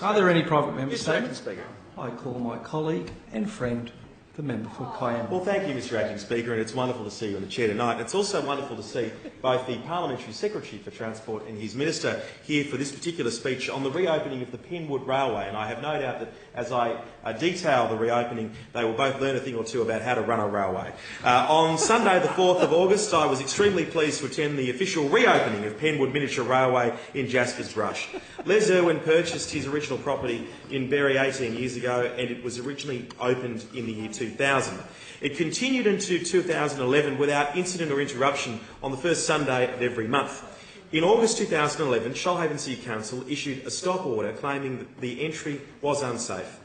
Are there any private member Mr. Acting statements? Speaker. I call my colleague and friend, the member for Kiama. Well, thank you, Mr. Acting Speaker, and it's wonderful to see you in the chair tonight. It's also wonderful to see both the Parliamentary Secretary for Transport and his Minister here for this particular speech on the reopening of the Penwood Railway. And I have no doubt that as I detail the reopening, they will both learn a thing or two about how to run a railway. On Sunday, the 4th of August, I was extremely pleased to attend the official reopening of Penwood Miniature Railway in Jasper's Rush. Les Irwin purchased his original property in Berry 18 years ago, and it was originally opened in the year 2000. It continued into 2011 without incident or interruption on the first Sunday of every month. In August 2011, Shoalhaven City Council issued a stop order claiming that the entry was unsafe.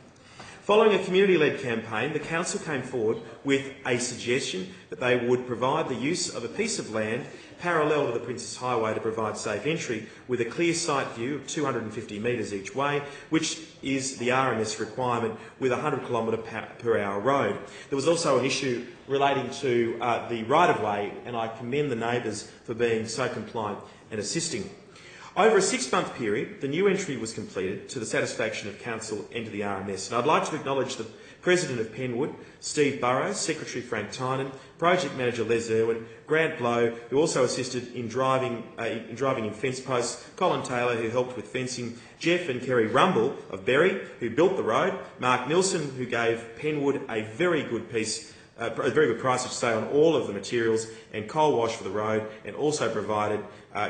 Following a community-led campaign, the council came forward with a suggestion that they would provide the use of a piece of land parallel to the Princess Highway to provide safe entry with a clear sight view of 250 metres each way, which is the RMS requirement with a 100 km/h road. There was also an issue relating to the right-of-way, and I commend the neighbours for being so compliant and assisting. Over a 6-month period, the new entry was completed to the satisfaction of Council and to the RMS. And I'd like to acknowledge the President of Penwood, Steve Burrows, Secretary Frank Tynan, Project Manager Les Irwin, Grant Blow, who also assisted in driving in fence posts, Colin Taylor, who helped with fencing, Jeff and Kerry Rumble of Berry, who built the road, Mark Nilsson, who gave Penwood a very good price, I should say, on all of the materials and coal wash for the road, and also provided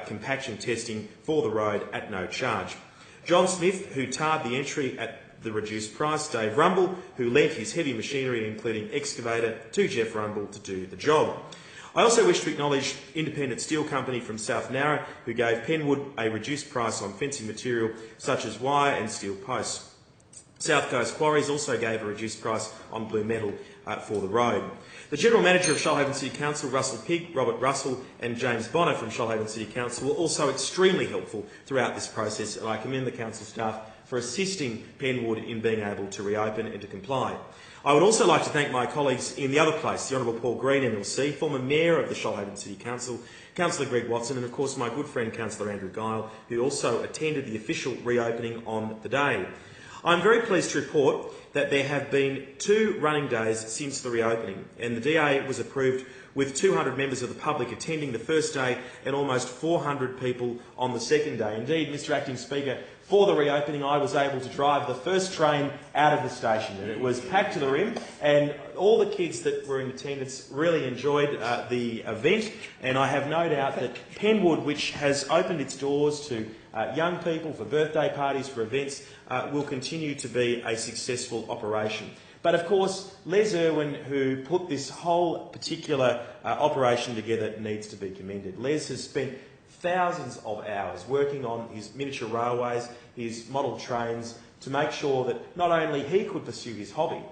compaction testing for the road at no charge. John Smith, who tarred the entry at the reduced price, Dave Rumble, who lent his heavy machinery, including excavator, to Jeff Rumble to do the job. I also wish to acknowledge Independent Steel Company from South Narra, who gave Penwood a reduced price on fencing material such as wire and steel posts. South Coast Quarries also gave a reduced price on blue metal for the road. The General Manager of Shoalhaven City Council, Russell Pigg, Robert Russell and James Bonner from Shoalhaven City Council were also extremely helpful throughout this process, and I commend the Council staff for assisting Penwood in being able to reopen and to comply. I would also like to thank my colleagues in the other place, the Honourable Paul Green MLC, former Mayor of the Shoalhaven City Council, Councillor Greg Watson, and of course my good friend Councillor Andrew Guile, who also attended the official reopening on the day. I'm very pleased to report that there have been 2 running days since the reopening, and the DA was approved with 200 members of the public attending the first day and almost 400 people on the second day. Indeed, Mr Acting Speaker, for the reopening I was able to drive the first train out of the station, and it was packed to the rim, and all the kids that were in attendance really enjoyed the event, and I have no doubt that Penwood, which has opened its doors to young people for birthday parties, for events, will continue to be a successful operation. But of course, Les Irwin, who put this whole particular operation together, needs to be commended. Les has spent thousands of hours working on his miniature railways, his model trains, to make sure that not only he could pursue his hobby,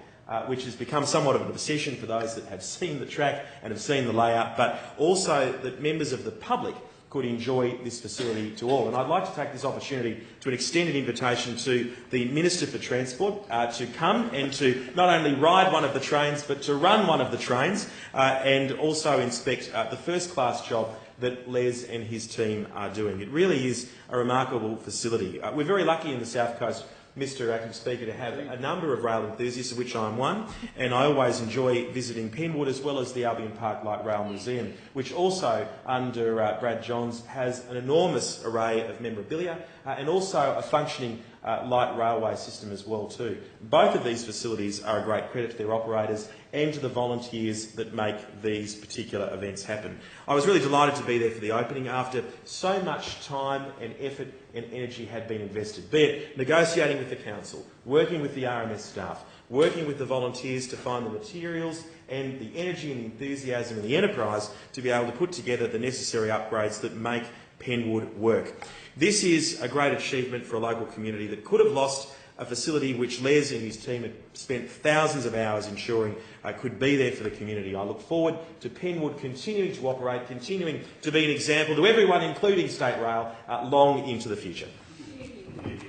which has become somewhat of an obsession for those that have seen the track and have seen the layout, but also that members of the public could enjoy this facility to all. And I'd like to take this opportunity to extend an invitation to the Minister for Transport to come and to not only ride one of the trains but to run one of the trains and also inspect the first-class job that Les and his team are doing. It really is a remarkable facility. We're very lucky in the South Coast, Mr Acting Speaker, to have a number of rail enthusiasts, of which I'm one, and I always enjoy visiting Penwood as well as the Albion Park Light Rail Museum, which also, under Brad Johns, has an enormous array of memorabilia and also a functioning light railway system as well too. Both of these facilities are a great credit to their operators and to the volunteers that make these particular events happen. I was really delighted to be there for the opening after so much time and effort and energy had been invested, be it negotiating with the council, working with the RMS staff, working with the volunteers to find the materials and the energy and the enthusiasm and the enterprise to be able to put together the necessary upgrades that make Penwood work. This is a great achievement for a local community that could have lost a facility which Les and his team had spent thousands of hours ensuring could be there for the community. I look forward to Penwood continuing to operate, continuing to be an example to everyone, including State Rail, long into the future.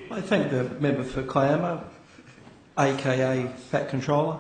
I thank the member for Kiama, aka Fat Controller.